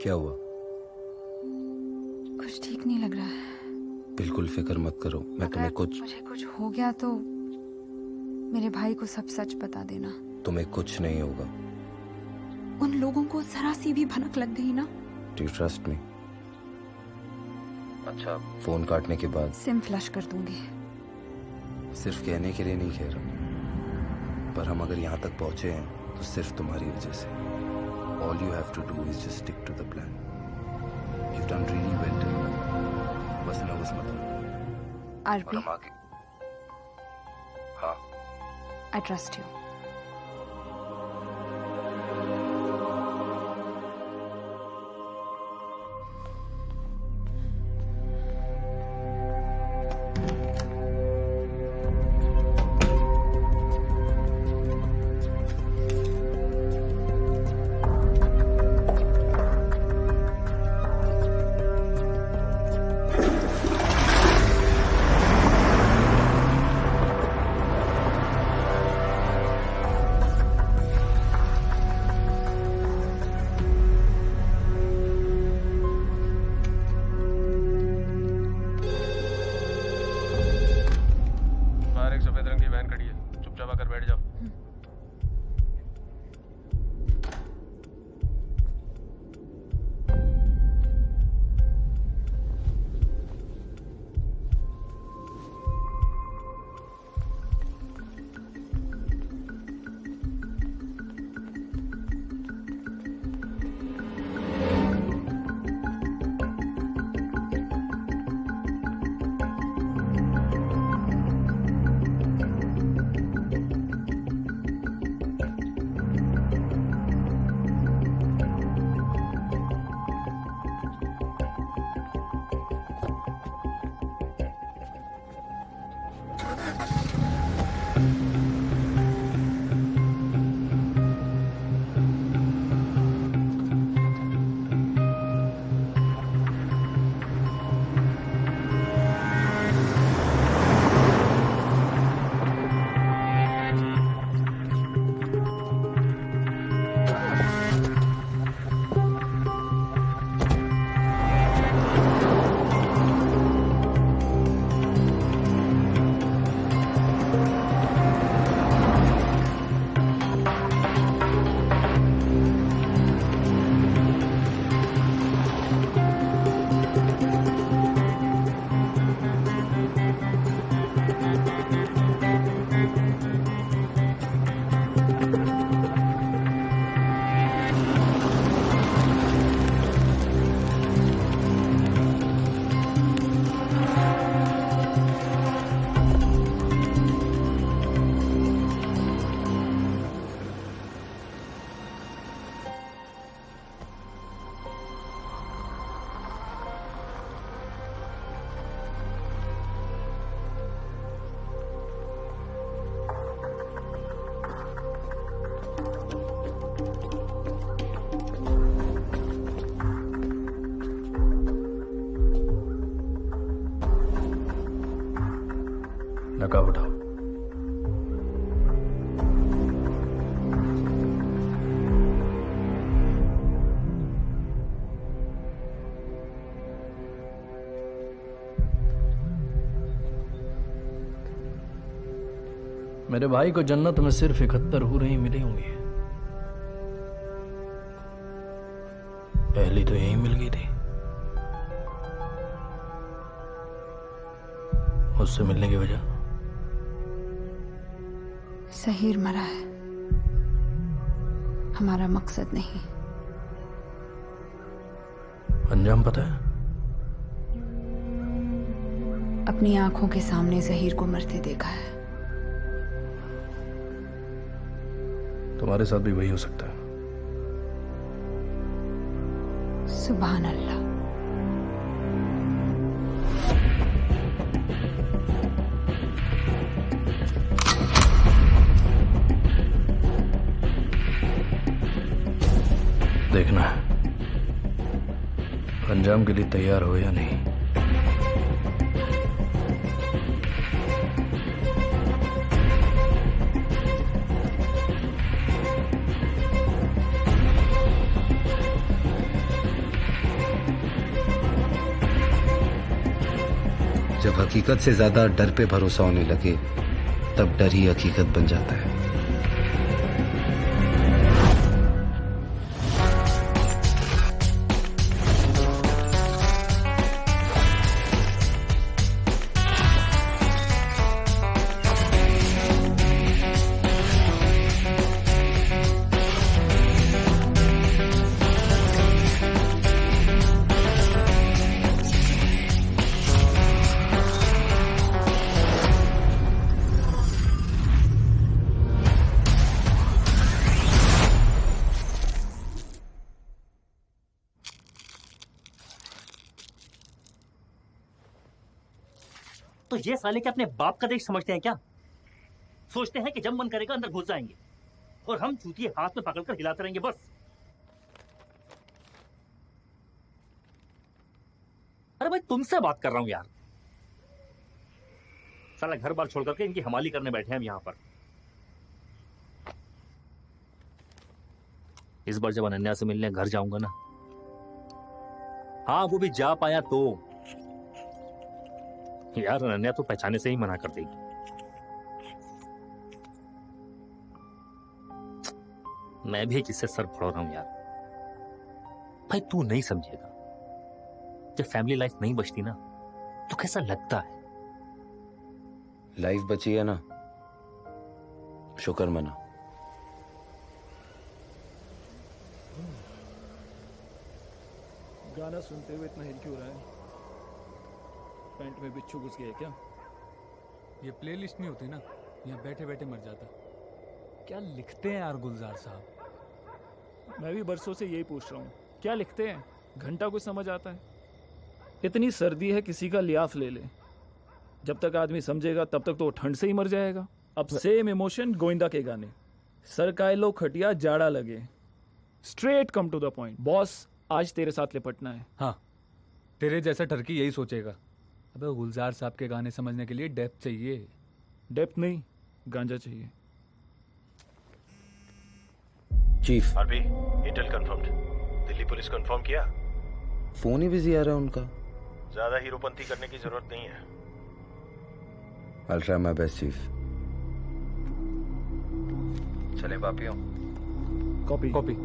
क्या हुआ? कुछ ठीक नहीं लग रहा है। बिल्कुल फिक्र मत करो, मैं तुम्हें मुझे कुछ हो गया तो मेरे भाई को सब सच बता देना। तुम्हें कुछ नहीं होगा। उन लोगों को जरा सी भी भनक लग गई ना। Do you trust me? अच्छा, फोन काटने के बाद सिम फ्लश कर दूंगी। सिर्फ कहने के लिए नहीं कह रहा, पर हम अगर यहाँ तक पहुंचे हैं तो सिर्फ तुम्हारी वजह से। All you have to do is just stick to the plan. You've done really well till now. बस नर्वस मत हो। आरपी, और हम आगे। हाँ। I trust you. नकाब उठाओ। मेरे भाई को जन्नत में सिर्फ 71 हूरें ही मिली होंगी। पहली तो यही मिल गई थी। उससे मिलने की वजह? ज़हीर मरा है, हमारा मकसद नहीं। अंजाम पता है? अपनी आंखों के सामने ज़हीर को मरते देखा है। तुम्हारे साथ भी वही हो सकता है। सुभान अल्लाह। देखना है अंजाम के लिए तैयार हो या नहीं। जब हकीकत से ज्यादा डर पे भरोसा होने लगे तब डर ही हकीकत बन जाता है। तो ये साले के अपने बाप का देश समझते हैं क्या? सोचते हैं कि जब मन करेगा अंदर घुस जाएंगे और हम चूतिए हाथ में पकड़कर हिलाते रहेंगे बस। अरे भाई तुमसे बात कर रहा हूं यार। साला घर बार छोड़ करके इनकी हमाली करने बैठे हैं हम यहां पर। इस बार जब अनन्या से मिलने घर जाऊंगा ना, हाँ वो भी जा पाया तो यार, अनन्या तो पहचाने से ही मना कर देगी। मैं भी किससे सर फोड़ रहा हूं यार। भाई तू नहीं समझेगा, जब फैमिली लाइफ नहीं बचती ना तो कैसा लगता है। लाइफ बची है ना, शुक्र मना। गाना सुनते हुए इतना हिल क्यों रहा है? पैंट में बिच्छू घुस गया क्या? ये प्लेलिस्ट नहीं होती ना, यहाँ बैठे बैठे मर जाता। क्या लिखते हैं यार गुलजार साहब? मैं भी बरसों से यही पूछ रहा हूँ, क्या लिखते हैं? घंटा कुछ समझ आता है? इतनी सर्दी है, किसी का लियाफ ले ले। जब तक आदमी समझेगा तब तक तो वो ठंड से ही मर जाएगा। अब सेम इमोशन गोविंदा के गाने, सर कायलो खटिया जाड़ा लगे, straight come to the point. Boss आज तेरे साथ लिपटना है। हाँ, तेरे जैसा टर्की यही सोचेगा। अबे गुलजार साहब के गाने समझने के लिए डेप्थ चाहिए। डेप्थ नहीं, गांजा चाहिए। Chief RP, Intel confirmed. Delhi police confirm किया? फोन ही बिजी आ रहा है उनका। ज्यादा हीरोपंती करने की जरूरत नहीं है। I'll try my best, chief. चले पापियों। Copy copy.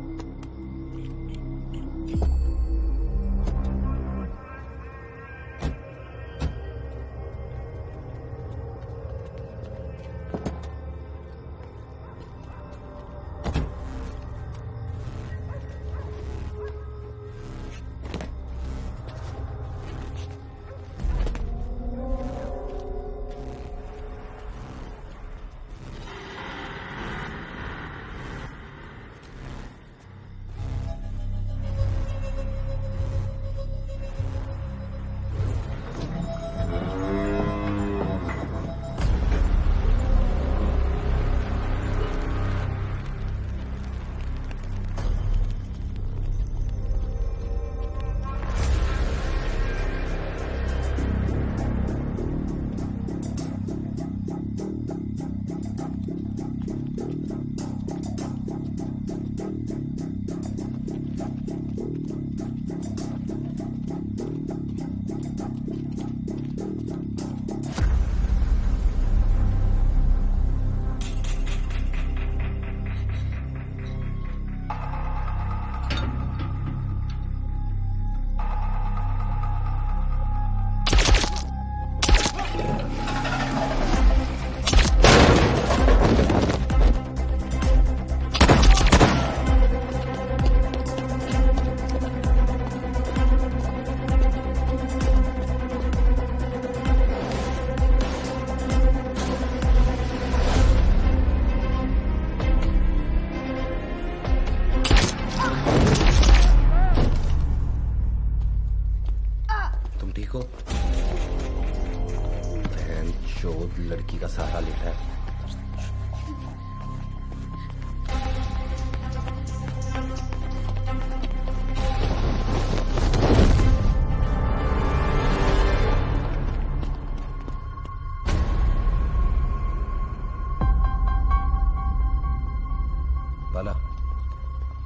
लड़की का सहारा लेता है।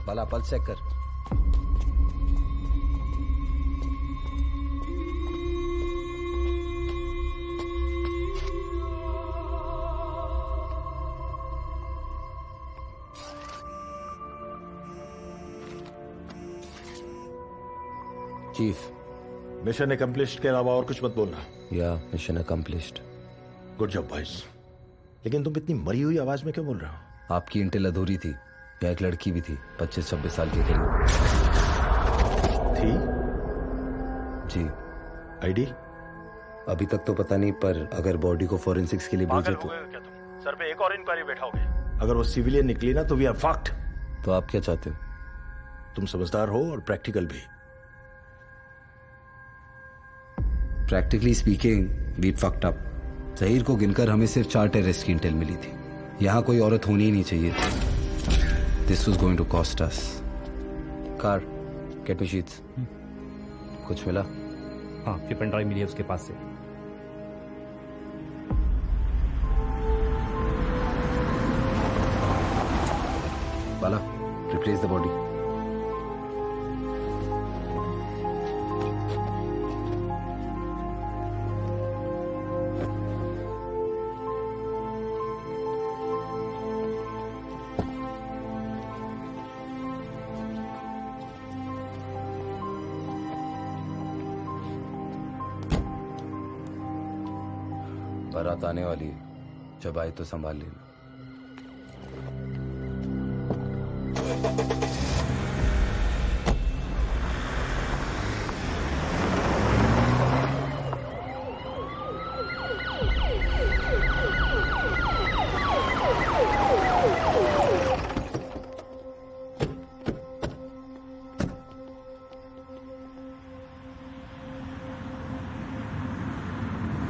बाला पल्स चेक कर। चीफ, मिशन अकम्प्लिश्ड के अलावा और कुछ मत बोलना। या mission accomplished. Good job boys. लेकिन तुम इतनी मरी हुई आवाज में क्यों बोल रहे हो? आपकी इंटेल अधूरी थी। या एक लड़की भी थी 25-26 साल की करीब। थी? जी। आईडी? अभी तक तो पता नहीं, पर अगर बॉडी को फॉरेंसिक्स के लिए भेजे पागल तो। हो गए हो क्या तुम? सर पे एक और इंक्वायरी बैठाओगे? अगर वो सिविलियन निकली ना तो वी आर फक्ड। तो आप क्या चाहते हो? तुम समझदार हो और प्रैक्टिकल भी। Practically speaking we fucked up. Zaheer को गिनकर हमें सिर्फ 4 टेररिस्ट की इंटेल मिली थी। यहाँ कोई औरत होनी ही नहीं चाहिए थी। This was going to cost us. Car, get me sheets. कुछ मिला? हाँ, ये पेन ड्राइव मिली है उसके पास से। बाला, रिप्लेस द बॉडी। बारात आने वाली है, जब आए तो संभाल लेना।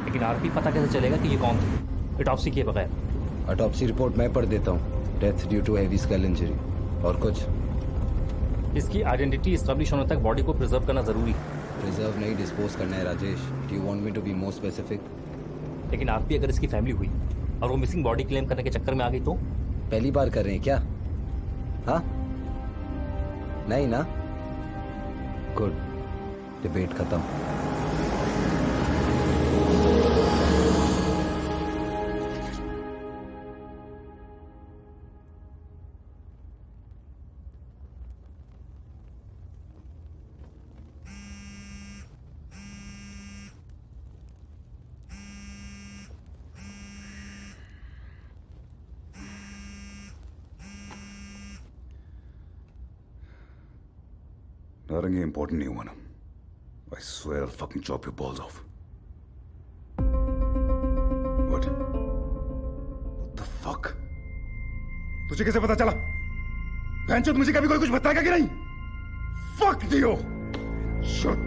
लेकिन आरपी पता कैसे चलेगा कि ये कौन थे ऑटोप्सी किए बगैर? ऑटोप्सी रिपोर्ट मैं पढ़ देता हूँ। Death due to heavy skull injury. और कुछ? इसकी आइडेंटिटी एस्टेब्लिश होने तक बॉडी को प्रिजर्व करना जरूरी है। प्रिजर्व नहीं, डिस्पोज करना है Rajesh. Do you want me to be more specific? लेकिन आरपी अगर इसकी फैमिली हुई और वो मिसिंग बॉडी क्लेम करने के चक्कर में आ गई तो? पहली बार कर रहे हैं क्या? हाँ? नहीं ना? गुड, डिबेट खत्म। नारंगी इंपॉर्टेंट नहीं हुआ ना। I swear I'll fucking chop your balls off. What? What the fuck? तुझे कैसे पता चला? भैंचोद मुझे कभी कोई कुछ बताएगा कि नहीं? Fuck दियो! Shut.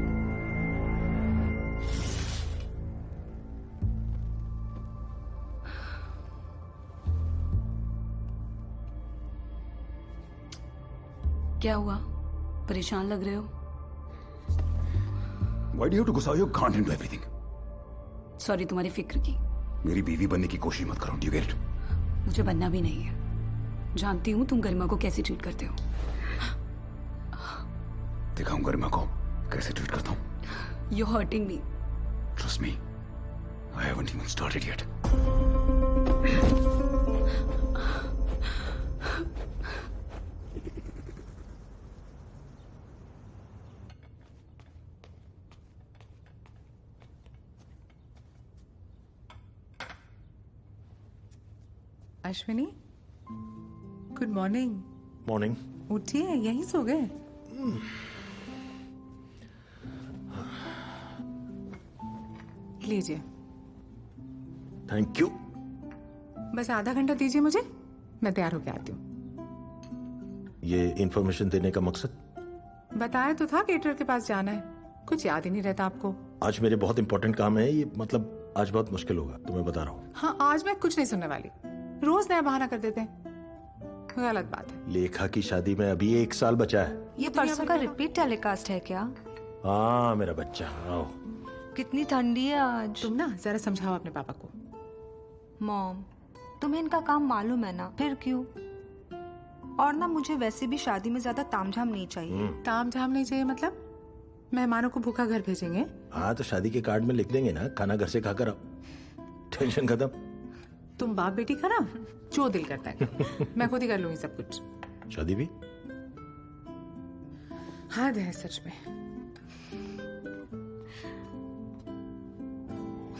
क्या हुआ? परेशान लग रहे हो? Why do you have to gussa your can't into everything? Sorry तुम्हारी फिक्र की। मेरी बीवी बनने की कोशिश मत करो। Do you get it? मुझे बनना भी नहीं है। जानती हूँ तुम गरिमा को कैसे ट्रीट करते हो। दिखाऊं गरिमा को कैसे ट्रीट करता हूँ? You're hurting me. Trust me, I haven't even started yet. Ashwini, good morning. Morning. उठिए, यहीं सो गए? लीजिए। Thank you. बस आधा घंटा दीजिए मुझे, मैं तैयार होके आती हूँ। ये इंफॉर्मेशन देने का मकसद? बताया तो था केटर के पास जाना है, कुछ याद ही नहीं रहता आपको। आज मेरे बहुत इंपॉर्टेंट काम है, ये मतलब आज बहुत मुश्किल होगा, तो मैं बता रहा हूँ। हाँ, आज मैं कुछ नहीं सुनने वाली। रोज नया बहाना कर देते हैं, गलत बात है। लेखा की शादी में अभी 1 साल बचा है। ये परसों का रिपीट टेलीकास्ट है क्या? हाँ मेरा बच्चा, आओ। कितनी ठंडी है आज। तुम ना जरा समझाओ अपने पापा को। मॉम, तुम्हें इनका काम मालूम है ना, फिर क्यों? और ना मुझे वैसे भी शादी में ज्यादा तामझाम नहीं चाहिए। तामझाम नहीं चाहिए मतलब? मेहमानों को भूखा घर भेजेंगे? हाँ तो शादी के कार्ड में लिख देंगे ना, खाना घर से खाकर आओ, टेंशन खत्म। तुम बाप बेटी का ना जो दिल करता है मैं खुद ही कर लूंगी सब कुछ। शादी भी? हद है सच में।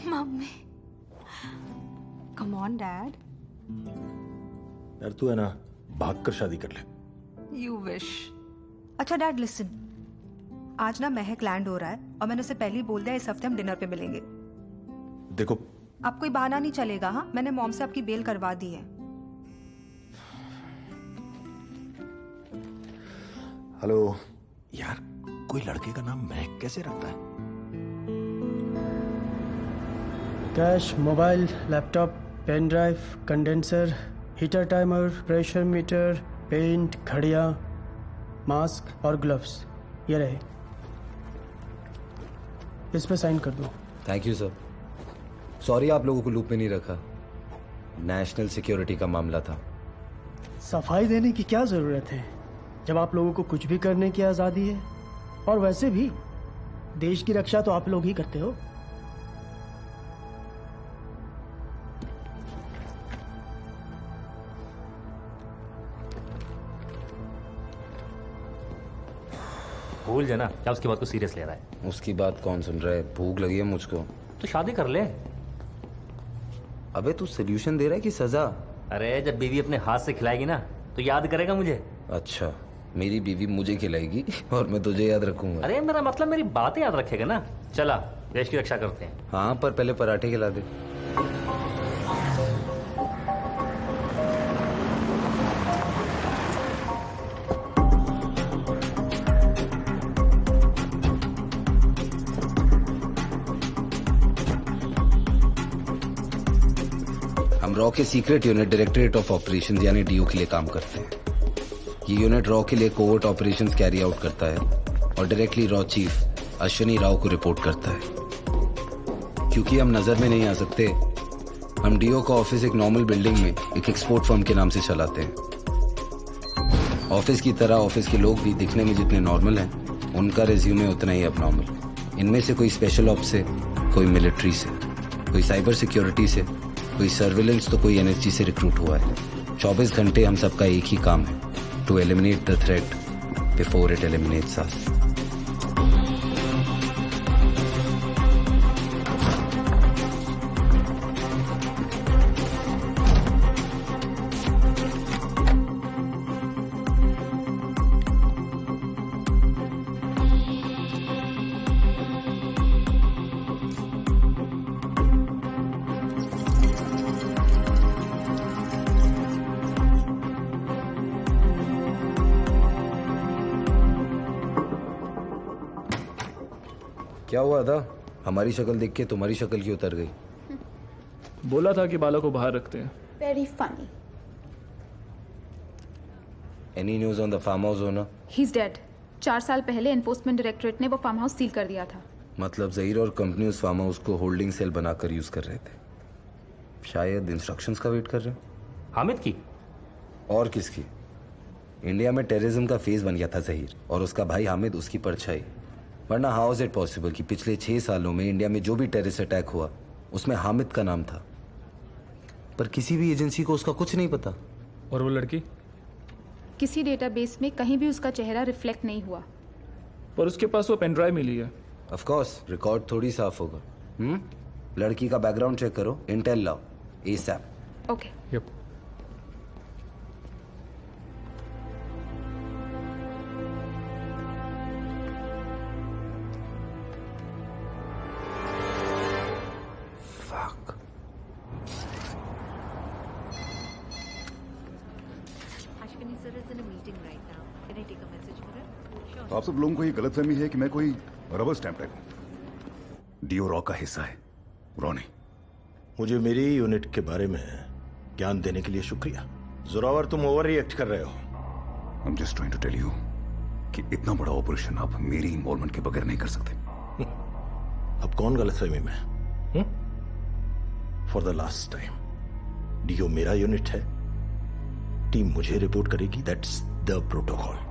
मम्मी, कम ऑन डैड, यार तू है ना, भाग कर शादी कर ले। You wish. अच्छा डैड लिसन, आज ना महक लैंड हो रहा है और मैंने उसे पहले ही बोल दिया इस हफ्ते हम डिनर पे मिलेंगे। देखो आप कोई बहाना नहीं चलेगा। हाँ, मैंने मॉम से आपकी बेल करवा दी है। हेलो यार, कोई लड़के का नाम महक कैसे रखता है? Cash, mobile, laptop, pen drive, condenser, heater, timer, pressure meter, paint, घड़ियाँ, मास्क और ग्लव्स, ये रहे। इस पे साइन कर दो। Thank you sir. सॉरी आप लोगों को लूप में नहीं रखा, नेशनल सिक्योरिटी का मामला था। सफाई देने की क्या जरूरत है जब आप लोगों को कुछ भी करने की आजादी है। और वैसे भी देश की रक्षा तो आप लोग ही करते हो। भूल जाना, क्या उसकी बात को सीरियस ले रहा है? उसकी बात कौन सुन रहा है? भूख लगी है मुझको। तो शादी कर ले। अबे तू सोल्यूशन दे रहा है कि सजा? अरे जब बीवी अपने हाथ से खिलाएगी ना तो याद करेगा मुझे। अच्छा, मेरी बीवी मुझे खिलाएगी और मैं तुझे याद रखूंगा? अरे मेरा मतलब मेरी बातें याद रखेगा ना। चला देश की रक्षा करते हैं। हाँ, पर पहले पराठे खिला दे। हम रॉ के secret unit directorate of operations यानी डीओ के लिए काम करते हैं। ये यूनिट रॉ के लिए कोवर्ट ऑपरेशंस कैरी आउट करता है और directly raw chief Ashwini Rao को रिपोर्ट करता है। क्योंकि हम नजर में नहीं आ सकते, हम डीओ का ऑफिस एक नॉर्मल बिल्डिंग में एक एक्सपोर्ट फर्म के नाम से चलाते हैं। ऑफिस की तरह ऑफिस के लोग भी दिखने में जितने नॉर्मल हैं, उनका रिज्यूमे उतना ही अबनॉर्मल। इनमें से कोई स्पेशल ऑप्स से, कोई मिलिट्री से, कोई साइबर सिक्योरिटी से, कोई सर्विलेंस, तो कोई एनएसजी से रिक्रूट हुआ है। 24 घंटे हम सबका एक ही काम है, to eliminate the threat before it eliminates us. क्या हुआ था? हमारी शक्ल देख के तुम्हारी शक्ल क्यों उतर गई? बोला था कि बाला को बाहर रखते हैं। Very funny. Any news on the farm house owner? He's dead. 4 साल पहले एनफोर्समेंट डायरेक्टरेट ने वो फार्म हाउस सील कर दिया था। मतलब जहीर और कंपनी उस फार्म हाउस को होल्डिंग सेल बनाकर यूज कर रहे थे। शायद इंस्ट्रक्शंस का वेट कर रहे हो। हामिद की? और किसकी? इंडिया में टेररिज्म का फेज बन गया था जहीर, और उसका भाई हामिद उसकी परछाई। वरना हाउ इज इट पॉसिबल कि पिछले 6 सालों में इंडिया में जो भी टेररिस्ट अटैक हुआ उसमें हामिद का नाम था, पर किसी भी एजेंसी को उसका कुछ नहीं पता। और वो लड़की? किसी डेटाबेस में कहीं भी उसका चेहरा रिफ्लेक्ट नहीं हुआ। पर उसके पास वो पेन ड्राइव मिली है। ऑफ कोर्स, रिकॉर्ड थोड़ी साफ होगा। लड़की का बैकग्राउंड चेक करो, इंटेल लाओ एसएप। ओके। यप। तो आप सब लोगों को ये गलतफहमी है कि मैं कोई रबर स्टैंप टाइप हूं। डीओ रॉ का हिस्सा है, रॉ नहीं। मुझे मेरी यूनिट के बारे में ज्ञान देने के लिए शुक्रिया। जोरावर, तुम ओवर रिएक्ट कर रहे हो। I am just trying to tell you कि इतना बड़ा ऑपरेशन आप मेरी इन्वॉल्वमेंट के बगैर नहीं कर सकते। अब कौन गलतफहमी में? For the last time, DO मेरा यूनिट है, टीम मुझे रिपोर्ट करेगी। That's the protocol.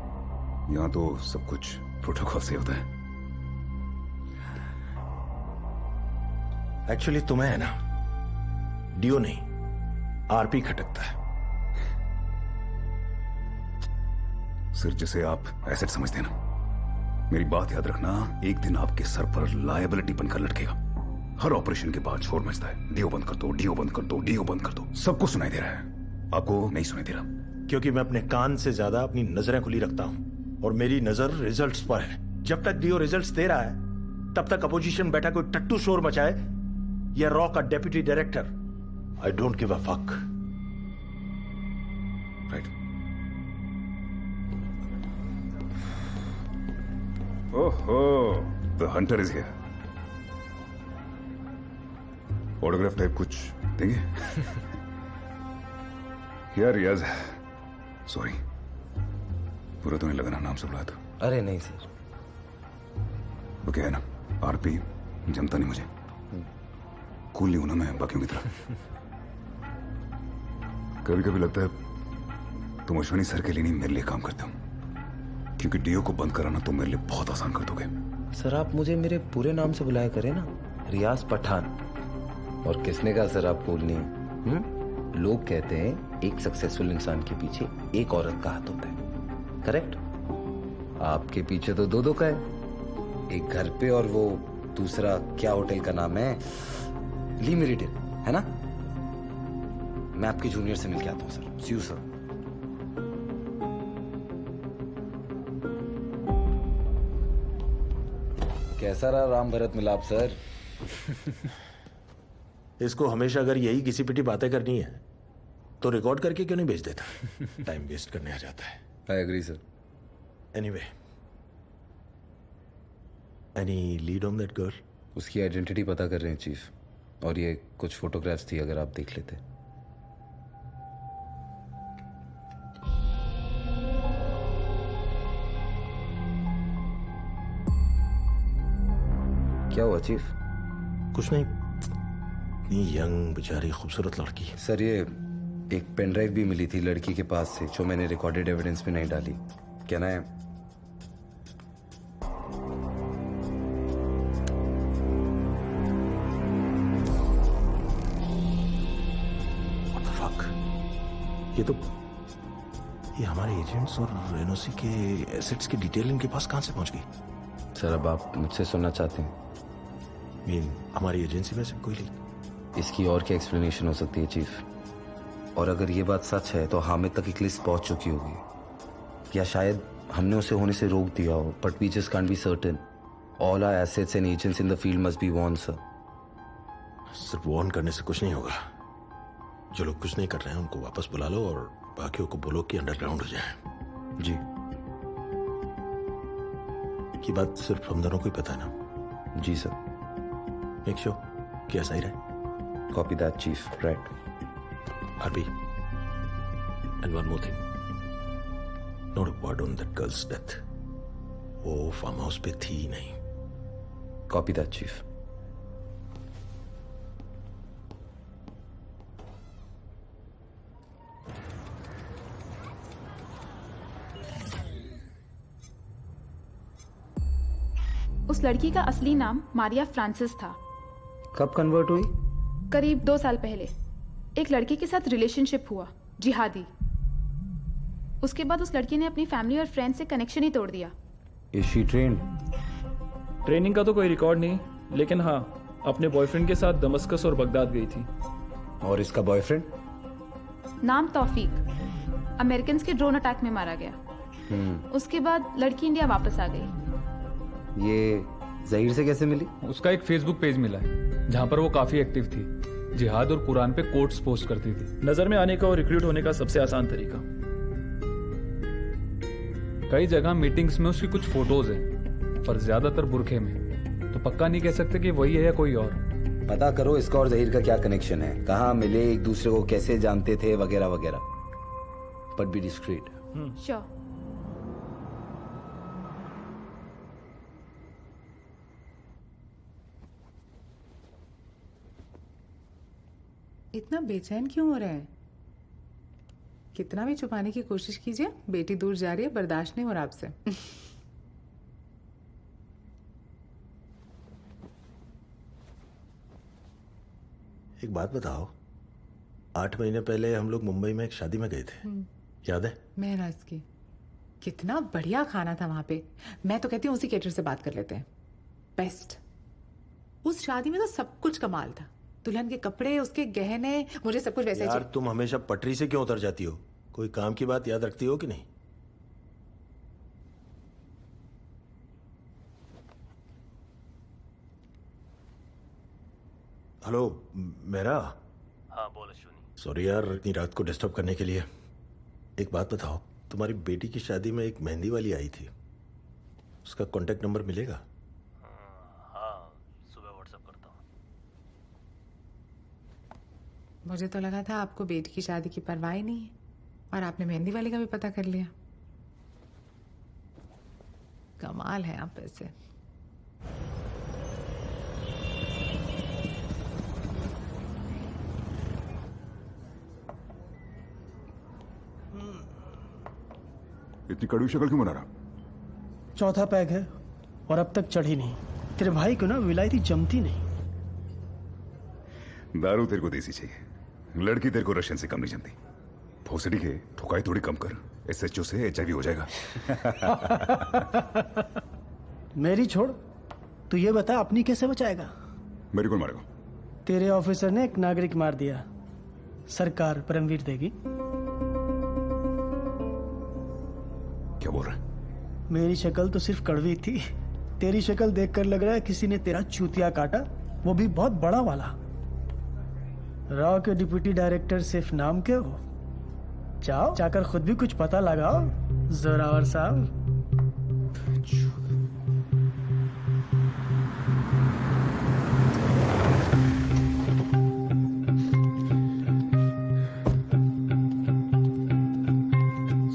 यहां तो सब कुछ प्रोटोकॉल से होता है। एक्चुअली तुम्हें है ना, डीओ नहीं आरपी खटकता है। सिर्फ जिसे आप एसेट समझते हैं ना, मेरी बात याद रखना, एक दिन आपके सर पर लायबिलिटी बनकर लटकेगा। हर ऑपरेशन के बाद शोर मचता है, डीओ बंद कर दो, डीओ बंद कर दो, डीओ बंद कर दो। सबको सुनाई दे रहा है, आपको नहीं सुनाई दे रहा? क्योंकि मैं अपने कान से ज्यादा अपनी नजरें खुली रखता हूं और मेरी नजर रिजल्ट्स पर है। जब तक डीओ रिजल्ट्स दे रहा है तब तक अपोजिशन बैठा कोई टट्टू शोर मचाए या रॉ का deputy director, I don't give a fuck. Right. ओहो, the hunter is here. Autograph type कुछ देंगे? क्या रियाज, सॉरी, पूरा तो नहीं लगाना नाम से बुलाया था। अरे नहीं सर। वो क्या है ना, आरपी जमता नहीं मुझे, कूल नहीं हूं ना मैं बाकियों की तरह। कभी कभी लगता है तुम अश्वनी सर के लिए नहीं मेरे लिए काम करते हो, क्योंकि डीओ को बंद कराना तुम मेरे लिए बहुत आसान कर दोगे। सर आप मुझे मेरे पूरे नाम से बुलाया करें ना, रियाज पठान। और किसने कहा सर आप कूल नहीं है? लोग कहते हैं एक सक्सेसफुल इंसान के पीछे एक औरत का हाथ होता है, करेक्ट? आपके पीछे तो दो का है, एक घर पे और वो दूसरा क्या होटल का नाम है, ली मेरिडियन, है ना? मैं आपके जूनियर से मिल के आता हूँ सर। C you sir. कैसा रहा राम भरत मिलाप सर? इसको हमेशा अगर यही घिसी पिटी बातें करनी है तो रिकॉर्ड करके क्यों नहीं भेज देता? टाइम वेस्ट करने आ जाता है। I agree sir. Anyway, any lead on that girl? उसकी आइडेंटिटी पता कर रहे हैं चीफ, और ये कुछ फोटोग्राफ्स थी, अगर आप देख लेते। क्या हुआ चीफ? कुछ नहीं, इतनी यंग बेचारी खूबसूरत लड़की। सर ये एक पेन ड्राइव भी मिली थी लड़की के पास से, जो मैंने रिकॉर्डेड एविडेंस में नहीं डाली। कहना है What the fuck? ये हमारे एजेंट्स और एनओसी के एसेट्स की डिटेल इनके पास कहां से पहुंच गई? सर अब आप मुझसे सुनना चाहते हैं? हमारी एजेंसी में से कोई लीक? इसकी और क्या एक्सप्लेनेशन हो सकती है चीफ? और अगर ये बात सच है तो हामिद तक एक लिस्ट पहुंच चुकी होगी, या शायद हमने उसे होने से रोक दिया हो, but we just can't be certain. All our assets and agents in the field must be warned sir. सिर्फ वॉर्न करने से कुछ नहीं होगा। जो लोग कुछ नहीं कर रहे हैं उनको वापस बुला लो और बाकियों को बोलो कि अंडरग्राउंड हो जाए। जी। की बात सिर्फ हम दोनों को ही पता है ना? जी सर। मेक श्योर कि ऐसा ही रहे। Copy that, Chief. Right. Harvey. And one more thing. Not a word on that girl's death. वो फार्म हाउस पे थी ही नहीं। Copy that, Chief. उस लड़की का असली नाम मारिया फ्रांसिस था। कब कन्वर्ट हुई? करीब 2 साल पहले एक लड़के के साथ रिलेशनशिप हुआ, जिहादी। उसके बाद उस लड़की ने अपनी फैमिली और फ्रेंड से कनेक्शन ही तोड़ दिया। Is she trained? ट्रेनिंग का तो कोई रिकॉर्ड नहीं, लेकिन हाँ अपने बॉयफ्रेंड के साथ दमस्कस और बगदाद गई थी। और इसका बॉयफ्रेंड? नाम तौफीक, अमेरिकन के ड्रोन अटैक में मारा गया। उसके बाद लड़की इंडिया वापस आ गई। ये जहीर से कैसे मिली? उसका एक फेसबुक पेज मिला है जहां पर वो काफी एक्टिव थी, जिहाद और कुरान पे कोट्स पोस्ट करती थी। नजर में आने का और रिक्रूट होने का सबसे आसान तरीका। कई जगह मीटिंग्स में उसकी कुछ फोटोज हैं, पर ज्यादातर बुरखे में, तो पक्का नहीं कह सकते कि वही है या कोई और। पता करो इसका और जहीर का क्या कनेक्शन है, कहाँ मिले, एक दूसरे को कैसे जानते थे, वगैरह वगैरह। But be discreet. श्योर। इतना बेचैन क्यों हो रहे हैं? कितना भी छुपाने की कोशिश कीजिए, बेटी दूर जा रही है, बर्दाश्त नहीं हो रहा आपसे। एक बात बताओ, 8 महीने पहले हम लोग मुंबई में एक शादी में गए थे, याद है? महराज की कितना बढ़िया खाना था वहां पे। मैं तो कहती हूँ उसी केटर से बात कर लेते हैं, बेस्ट। उस शादी में तो सब कुछ कमाल था। दुल्हन के कपड़े, उसके गहने, मुझे सब कुछ वैसे यार तुम हमेशा पटरी से क्यों उतर जाती हो? कोई काम की बात याद रखती हो कि नहीं? हेलो मेरा। हाँ बोल अश्विनी। सॉरी यार इतनी रात को डिस्टर्ब करने के लिए। एक बात बताओ, तुम्हारी बेटी की शादी में एक मेहंदी वाली आई थी, उसका कांटेक्ट नंबर मिलेगा? हाँ सुबह व्हाट्सएप करता हूँ। मुझे तो लगा था आपको बेटी की शादी की परवाह ही नहीं है और आपने मेहंदी वाले का भी पता कर लिया। कमाल है आप वैसे। इतनी कड़वी शक्ल क्यों बना रहा? चौथा पैग है और अब तक चढ़ी नहीं। तेरे भाई को ना विलायती जमती नहीं। दारू तेरे को देसी चाहिए, लड़की तेरे को रशियन से कम नहीं जमती। भोसड़ी के ठुकाई थोड़ी कम कर, SHO से HIV हो जाएगा। मेरी छोड़, तू ये बता अपनी कैसे बचाएगा? मेरी कौन मारेगा? तेरे ऑफिसर ने एक नागरिक मार दिया, सरकार परमवीर देगी। क्या बोल रहा है? मेरी शक्ल तो सिर्फ कड़वी थी, तेरी शक्ल देखकर लग रहा है किसी ने तेरा चूतिया काटा, वो भी बहुत बड़ा वाला। रॉ के डिप्टी डायरेक्टर सिर्फ नाम के हो। जाओ जाकर खुद भी कुछ पता लगाओ जोरावर साहब।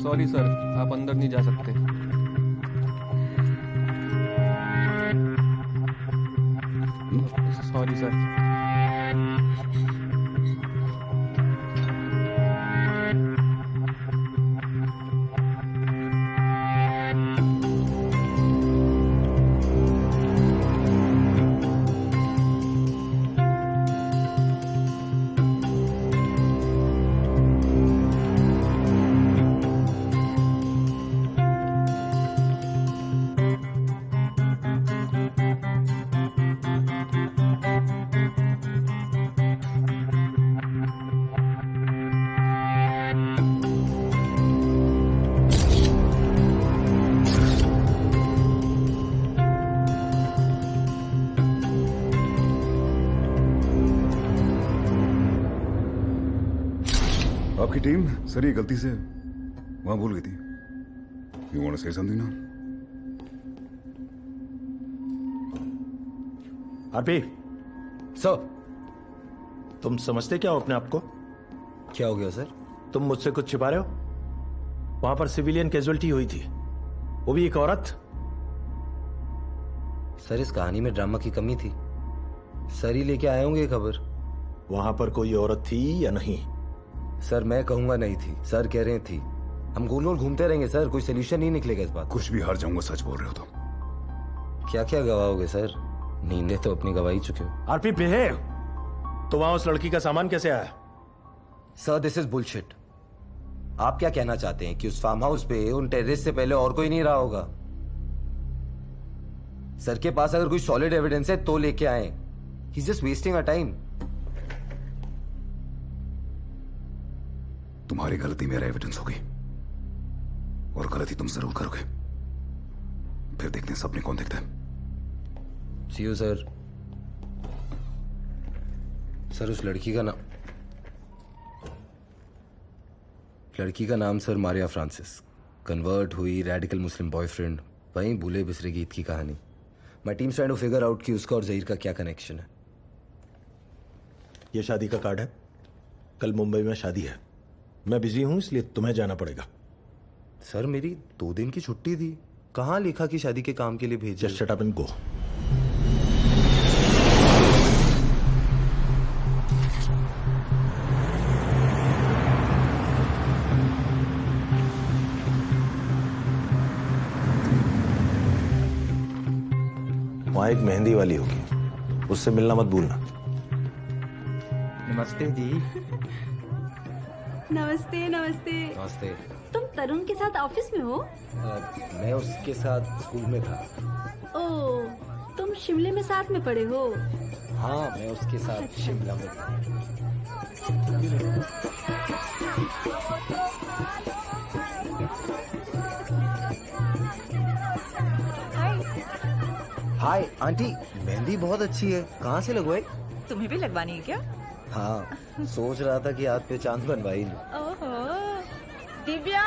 सॉरी सर, आप अंदर नहीं जा सकते। Sorry sir. आपकी टीम सर ये गलती से वहां भूल गई थी। You want to say something now? RP sir, तुम समझते क्या हो अपने आप को? क्या हो गया सर? तुम मुझसे कुछ छिपा रहे हो? वहां पर सिविलियन कैजुअल्टी हुई थी, वो भी एक औरत। सर इस कहानी में ड्रामा की कमी थी। सर ही लेके आए होंगे खबर। वहां पर कोई औरत थी या नहीं? सर मैं कहूंगा नहीं थी, सर कह रहे थी। हम गोल गोल घूमते रहेंगे सर, कोई सोल्यूशन नहीं निकलेगा इस बात। कुछ भी हार जाऊंगा सच बोल रहे हो तो। क्या क्या गवाओगे सर? नींदें तो अपनी गवाही चुके हो। RP behave. तो वहां उस लड़की का सामान कैसे आया? Sir this is bullshit. आप क्या कहना चाहते हैं कि उस फार्म हाउस पे उन टेररिस्ट से पहले और कोई नहीं रहा होगा? सर के पास अगर कोई सॉलिड एविडेंस है तो लेके आए। He is just wasting a time. तुम्हारी गलती मेरा एविडेंस होगी और गलती तुम जरूर करोगे। फिर देखते हैं सपने कौन देखता है। सी यू सर। सर उस लड़की का नाम सर मारिया फ्रांसिस। कन्वर्ट हुई, रेडिकल मुस्लिम बॉयफ्रेंड, वहीं भूले बिसरे गीत की कहानी। My team trying to figure out कि उसका और जहीर का क्या कनेक्शन है। ये शादी का कार्ड है। कल मुंबई में शादी है, मैं बिजी हूं इसलिए तुम्हें जाना पड़ेगा। सर मेरी 2 दिन की छुट्टी थी, कहां लिखा कि शादी के काम के लिए भेजा? Just shut up and go. वहां एक मेहंदी वाली होगी, उससे मिलना मत भूलना। नमस्ते दी। नमस्ते नमस्ते। नमस्ते। तुम तरुण के साथ ऑफिस में हो? मैं उसके साथ स्कूल में था। ओह, तुम शिमले में साथ में पढ़े हो? हाँ, मैं उसके साथ शिमला में था। हाय आंटी, मेहंदी बहुत अच्छी है, कहाँ से लगवाई? तुम्हें भी लगवानी है क्या? हाँ, सोच रहा था कि हाथ पे चांद बनवा ही लूं। ओहो, दिव्या।